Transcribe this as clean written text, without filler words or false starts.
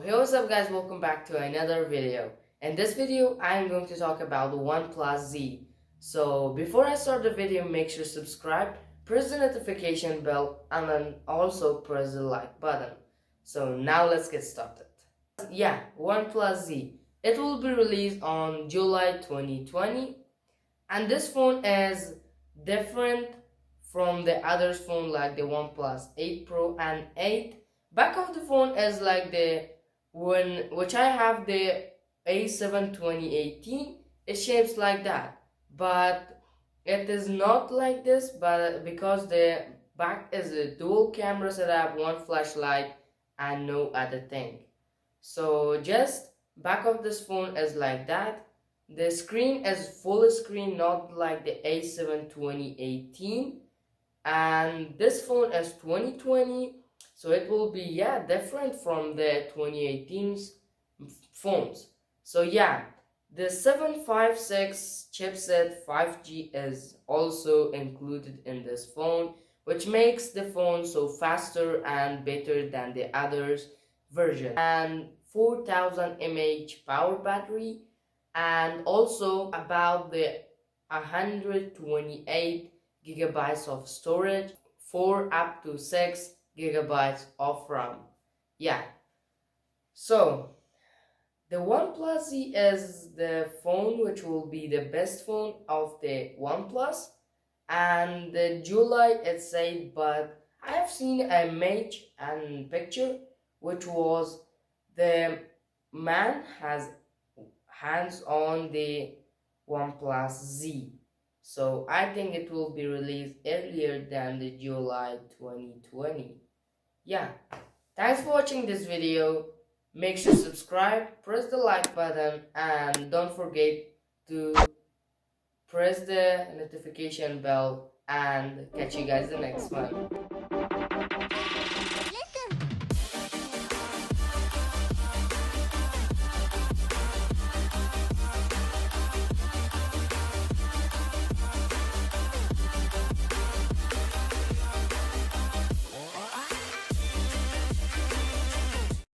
Hey, what's up guys, welcome back to another video. In this video I am going to talk about the OnePlus Z. So before I start the video, make sure to subscribe, press the notification bell, and then also press the like button. So now let's get started. Yeah, OnePlus Z. It will be released on July 2020, and this phone is different from the other phone like the OnePlus 8 Pro and 8. Back of the phone is like the which I have the A7 2018. It shapes like that, but it is not like this. But because the back is a dual camera setup, one flashlight and no other thing. So just back of this phone is like that. The screen is full screen, not like the A7 2018. And this phone is 2020, so it will be different from the 2018's phones. So the 756 chipset 5G is also included in this phone, which makes the phone so faster and better than the others version, and 4000 mAh power battery, and also about the 128 gigabytes of storage, 4 up to 6 gigabytes of RAM. So the OnePlus Z is the phone which will be the best phone of the OnePlus, and the July it said, but I have seen a image and picture which was the man has hands on the OnePlus Z. So I think it will be released earlier than the July 2020. Thanks for watching this video. Make sure to subscribe, press the like button, and don't forget to press the notification bell, and catch you guys the next one.